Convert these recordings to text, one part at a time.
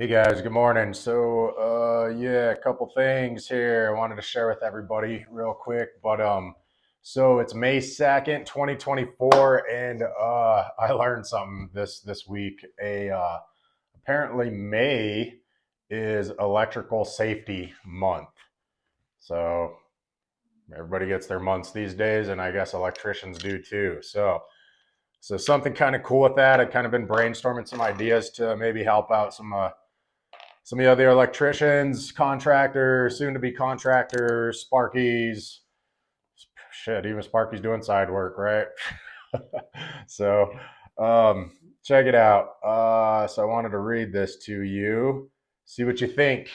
Hey guys, good morning. Yeah, a couple things here I wanted to share with everybody real quick. So it's May 2nd, 2024, and I learned something this week. Apparently May is Electrical Safety Month. So everybody gets their months these days, and I guess electricians do too. So something kind of cool with that. I've kind of been brainstorming some ideas to maybe help out some of the other electricians, contractors, soon to be contractors, Sparkies. Shit, even Sparky's doing side work, right? so, Check it out. So I wanted to read this to you, see what you think,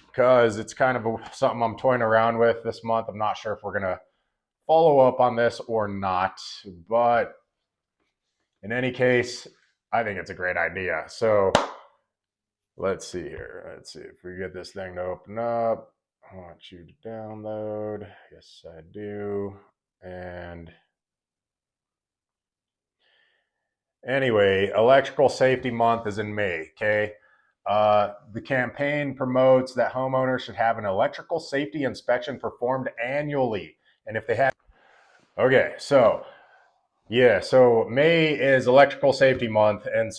because it's kind of something I'm toying around with this month. I'm not sure if we're gonna follow up on this or not, but in any case, I think it's a great idea. So let's see here. Let's see if we get this thing to open up. I want you to download. Yes, I do. And anyway, Electrical Safety Month is in May, okay? The campaign promotes that homeowners should have an electrical safety inspection performed annually. And if they have, okay, so yeah, so May is Electrical Safety Month, and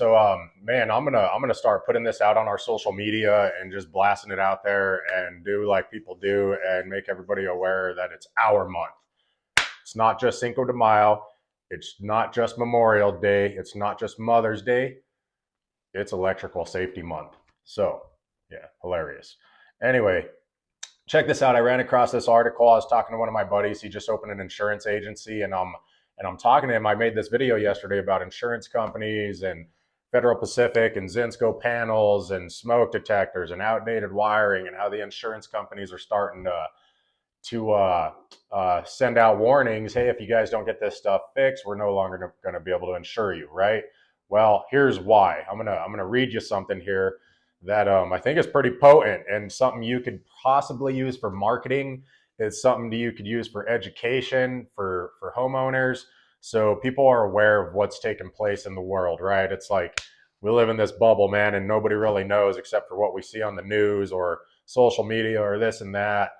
man, I'm gonna start putting this out on our social media and just blasting it out there and do like people do and make everybody aware that it's our month. It's not just Cinco de Mayo, it's not just Memorial Day, it's not just Mother's Day, it's Electrical Safety Month. So yeah, hilarious. Anyway, check this out. I ran across this article. I was talking to one of my buddies. He just opened an insurance agency, and I'm talking to him. I made this video yesterday about insurance companies and Federal Pacific and Zinsco panels and smoke detectors and outdated wiring and how the insurance companies are starting to send out warnings. Hey, if you guys don't get this stuff fixed, we're no longer going to be able to insure you, right? Well, here's why. I'm gonna read you something here that I think is pretty potent and something you could possibly use for marketing. It's something that you could use for education for homeowners, so people are aware of what's taking place in the world. Right? It's like we live in this bubble, man, and nobody really knows except for what we see on the news or social media or this and that.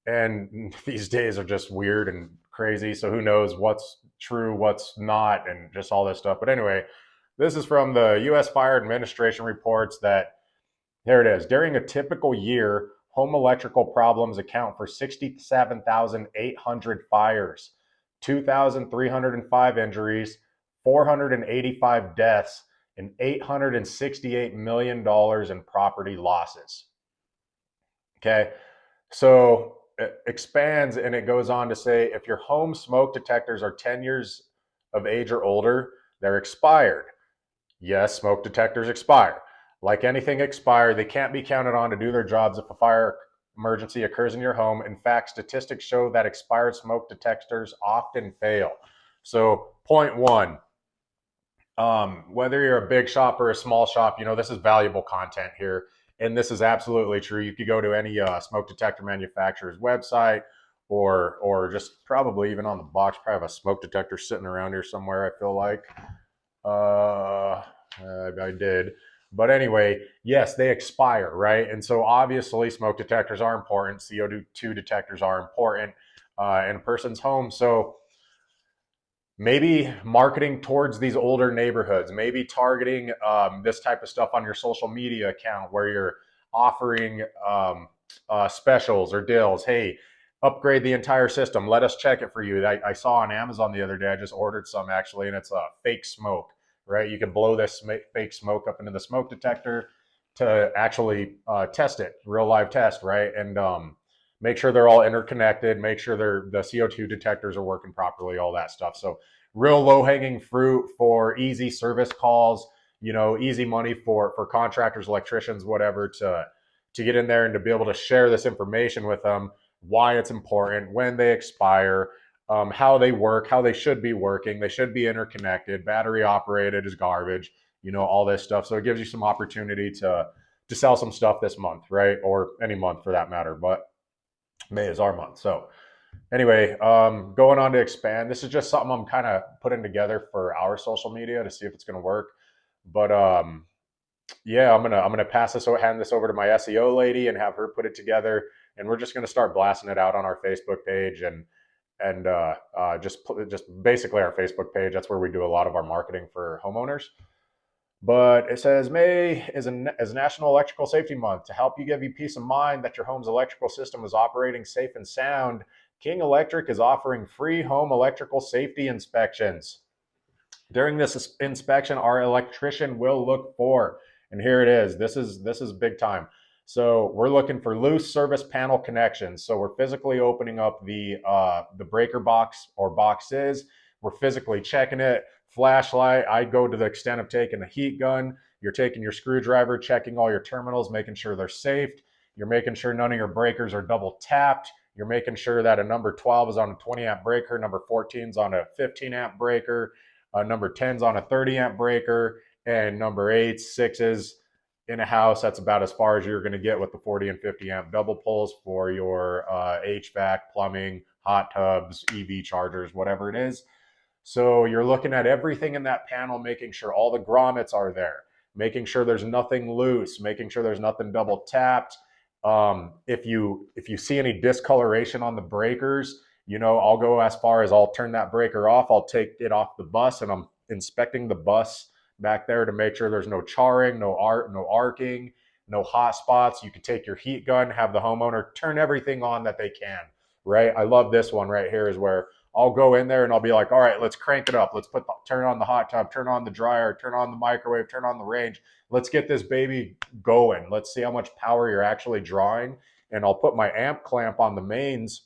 And these days are just weird and crazy. So who knows what's true, what's not, and just all this stuff. But anyway, this is from the U.S. Fire Administration reports that here it is. During a typical year, home electrical problems account for 67,800 fires, 2,305 injuries, 485 deaths, and $868 million in property losses. Okay. So it expands and it goes on to say if your home smoke detectors are 10 years of age or older, they're expired. Yes, smoke detectors expire. Like anything expired, they can't be counted on to do their jobs if a fire emergency occurs in your home. In fact, statistics show that expired smoke detectors often fail. So, point one, whether you're a big shop or a small shop, you know, this is valuable content here. And this is absolutely true. You could go to any smoke detector manufacturer's website or just probably even on the box, probably have a smoke detector sitting around here somewhere, I feel like. I did. But anyway, yes, they expire, right? And so obviously smoke detectors are important. CO2 detectors are important in a person's home. So maybe marketing towards these older neighborhoods, maybe targeting this type of stuff on your social media account where you're offering specials or deals. Hey, upgrade the entire system. Let us check it for you. I saw on Amazon the other day, I just ordered some actually, and it's a fake smoke, right? You can blow this fake smoke up into the smoke detector to actually test it, real live test, right? And make sure they're all interconnected, make sure the CO2 detectors are working properly, all that stuff. So real low hanging fruit for easy service calls, you know, easy money for contractors, electricians, whatever, to get in there and to be able to share this information with them, why it's important, when they expire, how they work, how they should be working. They should be interconnected. Battery operated is garbage, you know, all this stuff. So it gives you some opportunity to sell some stuff this month, right? Or any month for that matter. But May is our month. So anyway, going on to expand. This is just something I'm kind of putting together for our social media to see if it's going to work. But yeah, I'm gonna hand this over to my SEO lady and have her put it together, and we're just gonna start blasting it out on our Facebook page and just basically our Facebook page. That's where we do a lot of our marketing for homeowners. But it says May is National Electrical Safety Month. To help you give you peace of mind that your home's electrical system is operating safe and sound, King Electric is offering free home electrical safety inspections. During this inspection, our electrician will look for, and here it is. This is big time. So we're looking for loose service panel connections. So we're physically opening up the breaker box or boxes. We're physically checking it. Flashlight. I go to the extent of taking a heat gun. You're taking your screwdriver, checking all your terminals, making sure they're safe. You're making sure none of your breakers are double tapped. You're making sure that a number 12 is on a 20 amp breaker, number 14 is on a 15 amp breaker, number 10's on a 30 amp breaker, and number 8's, 6's in a house. That's about as far as you're going to get with the 40 and 50 amp double poles for your HVAC, plumbing, hot tubs, EV chargers, whatever it is. So you're looking at everything in that panel, making sure all the grommets are there, making sure there's nothing loose, making sure there's nothing double tapped. If you see any discoloration on the breakers, I'll go as far as I'll turn that breaker off. I'll take it off the bus and I'm inspecting the bus back there to make sure there's no charring, no arcing, no hot spots. You can take your heat gun, have the homeowner turn everything on that they can, right? I love this one right here is where I'll go in there and I'll be like, all right, let's crank it up. Let's turn on the hot tub, turn on the dryer, turn on the microwave, turn on the range. Let's get this baby going. Let's see how much power you're actually drawing. And I'll put my amp clamp on the mains.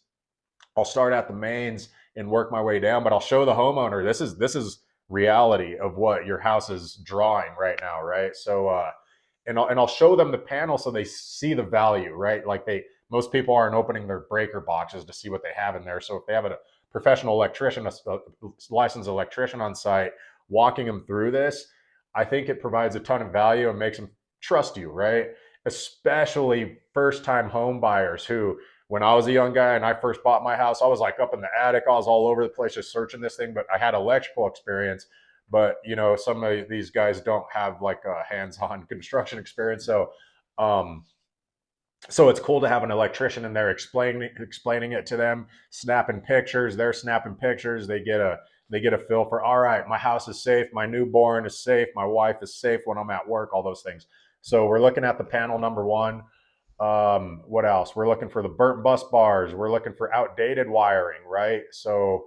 I'll start at the mains and work my way down, but I'll show the homeowner this is reality of what your house is drawing right now, right? So and I'll show them the panel so they see the value, right? Like most people aren't opening their breaker boxes to see what they have in there. So if they have a professional electrician, a licensed electrician on site, walking them through this, I think it provides a ton of value and makes them trust you, right? Especially first time home buyers who, when I was a young guy and I first bought my house, I was like up in the attic. I was all over the place just searching this thing, but I had electrical experience. But some of these guys don't have like a hands-on construction experience. So it's cool to have an electrician in there explaining it to them, snapping pictures. They're snapping pictures. They get a feel for, all right, my house is safe, my newborn is safe, my wife is safe when I'm at work, all those things. So we're looking at the panel number one. What else? We're looking for the burnt bus bars. We're looking for outdated wiring, right? So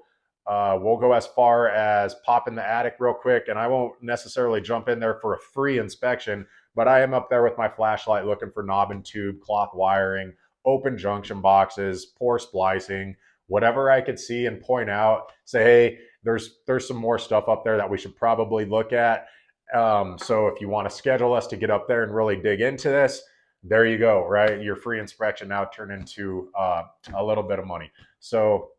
we'll go as far as popping the attic real quick, and I won't necessarily jump in there for a free inspection, but I am up there with my flashlight looking for knob and tube, cloth wiring, open junction boxes, poor splicing, whatever I could see and point out, say, hey, there's some more stuff up there that we should probably look at. So if you want to schedule us to get up there and really dig into this, there you go, right? Your free inspection now turned into a little bit of money. So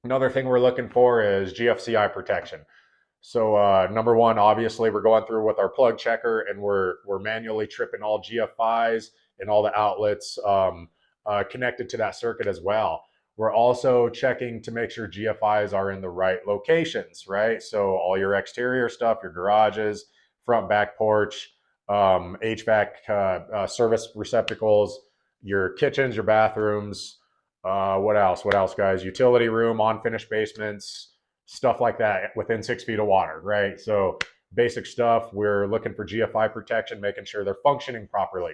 another thing we're looking for is GFCI protection. So number one, obviously, we're going through with our plug checker and we're manually tripping all GFIs and all the outlets connected to that circuit as well. We're also checking to make sure GFIs are in the right locations, right? So all your exterior stuff, your garages, front, back porch, HVAC service receptacles, your kitchens, your bathrooms. What else? What else, guys? Utility room, unfinished basements, stuff like that within 6 feet of water, right? So basic stuff. We're looking for GFI protection, making sure they're functioning properly.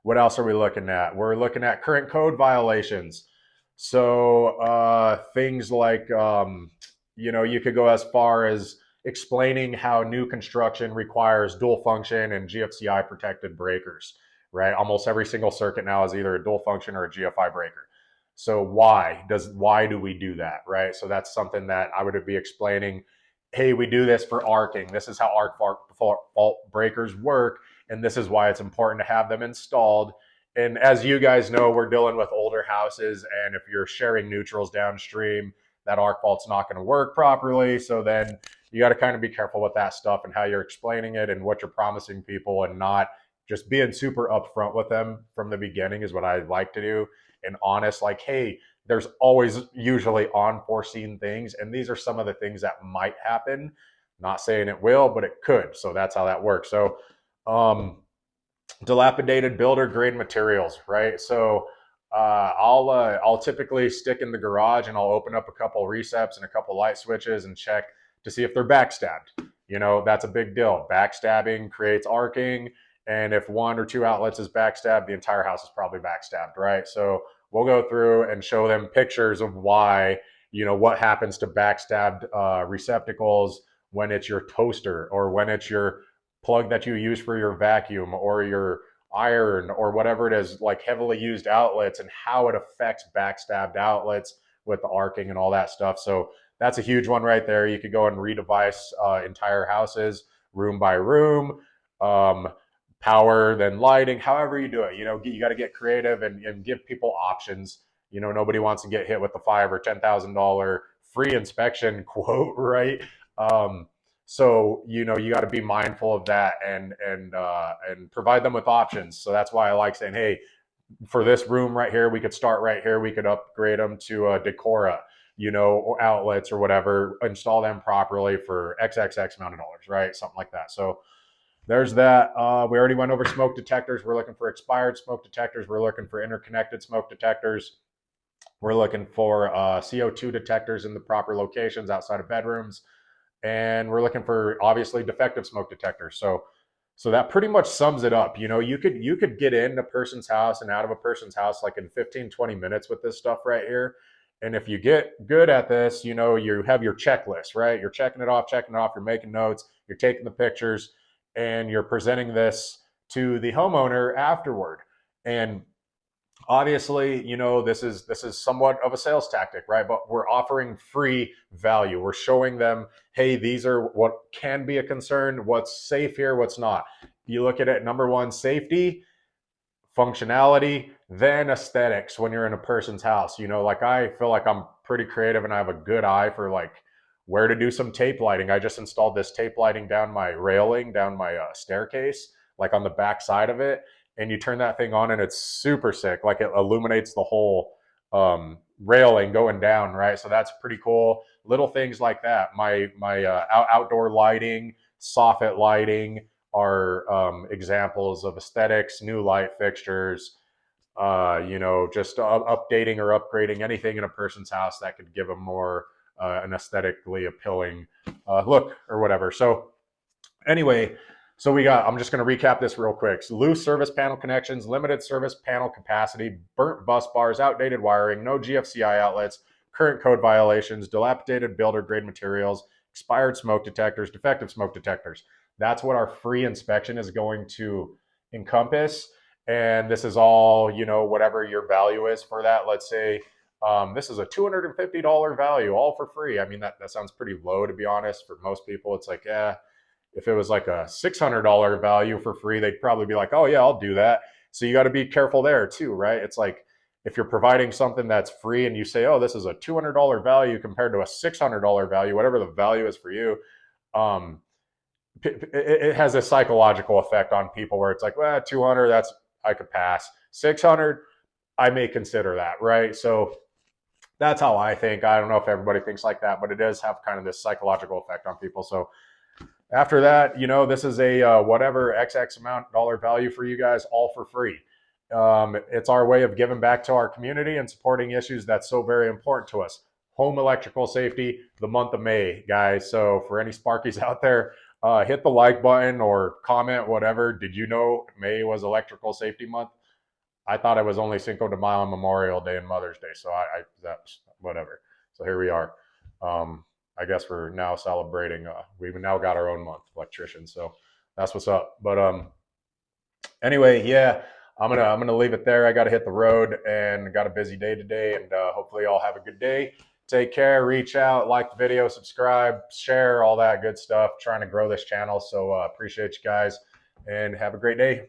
What else are we looking at? We're looking at current code violations. So things like, you could go as far as explaining how new construction requires dual function and GFCI protected breakers, right? Almost every single circuit now is either a dual function or a GFI breaker. So why do we do that, right? So that's something that I would be explaining. Hey, we do this for arcing. This is how arc fault breakers work, and this is why it's important to have them installed. And as you guys know, we're dealing with older houses, and if you're sharing neutrals downstream, that arc fault's not going to work properly. So then you got to kind of be careful with that stuff and how you're explaining it and what you're promising people, and not just being super upfront with them from the beginning is what I like to do. And honest, like, hey, there's always usually unforeseen things, and these are some of the things that might happen. Not saying it will, but it could. So that's how that works. So dilapidated builder grade materials, right? So I'll typically stick in the garage and I'll open up a couple receps and a couple light switches and check to see if they're backstabbed. You know, that's a big deal. Backstabbing creates arcing, and if one or two outlets is backstabbed, the entire house is probably backstabbed, right? So we'll go through and show them pictures of why, you know, what happens to backstabbed receptacles when it's your toaster or when it's your plug that you use for your vacuum or your iron or whatever it is, like heavily used outlets, and how it affects backstabbed outlets with the arcing and all that stuff. So that's a huge one right there. You could go and redevice entire houses room by room, um, power, then lighting, however you do it. You know, you got to get creative and give people options. You know, nobody wants to get hit with the $5,000 or $10,000 free inspection quote, right? So you know you got to be mindful of that and provide them with options. So that's why I like saying, hey, for this room right here, we could start right here. We could upgrade them to Decora, you know, or outlets or whatever. Install them properly for XXX amount of dollars, right? Something like that. So there's that. We already went over smoke detectors. We're looking for expired smoke detectors. We're looking for interconnected smoke detectors. We're looking for CO2 detectors in the proper locations outside of bedrooms, and we're looking for obviously defective smoke detectors. So that pretty much sums it up. You know, you could get in a person's house and out of a person's house like in 15-20 minutes with this stuff right here. And if you get good at this, you know, you have your checklist, right? You're checking it off, you're making notes, you're taking the pictures, and you're presenting this to the homeowner afterward. And obviously, you know, this is somewhat of a sales tactic, right? But we're offering free value. We're showing them, hey, these are what can be a concern, what's safe here, what's not. You look at it, number one, safety, functionality, then aesthetics when you're in a person's house. You know, like I feel like I'm pretty creative and I have a good eye for like where to do some tape lighting. I just installed this tape lighting down my railing, down my staircase, like on the back side of it. And you turn that thing on and it's super sick. Like it illuminates the whole railing going down, right? So that's pretty cool. Little things like that. My outdoor lighting, soffit lighting, are examples of aesthetics, new light fixtures, you know, just updating or upgrading anything in a person's house that could give them more an aesthetically appealing look or whatever. So anyway, so I'm just going to recap this real quick. So loose service panel connections, limited service panel capacity, burnt bus bars, outdated wiring, no GFCI outlets, current code violations, dilapidated builder grade materials, expired smoke detectors, defective smoke detectors. That's what our free inspection is going to encompass. And this is all, you know, whatever your value is for that. Let's say this is a $250 value, all for free. I mean, that sounds pretty low, to be honest. For most people, it's like, if it was like a $600 value for free, they'd probably be like, oh, yeah, I'll do that. So you got to be careful there too, right? It's like if you're providing something that's free and you say, oh, this is a $200 value compared to a $600 value, whatever the value is for you, um, it has a psychological effect on people where it's like, well, 200, that's, I could pass. 600, I may consider that, right? So that's how I think. I don't know if everybody thinks like that, but it does have kind of this psychological effect on people. So after that, you know, this is a whatever XX amount dollar value for you guys, all for free. It's our way of giving back to our community and supporting issues that's so very important to us. Home electrical safety, the month of May, guys. So for any Sparkies out there, hit the like button or comment, whatever. Did you know May was electrical safety month? I thought it was only Cinco de Mayo and Memorial Day and Mother's Day. So that's whatever. So here we are. I guess we're now celebrating. We've now got our own month, electricians. So that's what's up. But anyway, yeah, I'm gonna leave it there. I got to hit the road and got a busy day today. And hopefully, y'all have a good day. Take care. Reach out, like the video, subscribe, share, all that good stuff. Trying to grow this channel. So appreciate you guys and have a great day.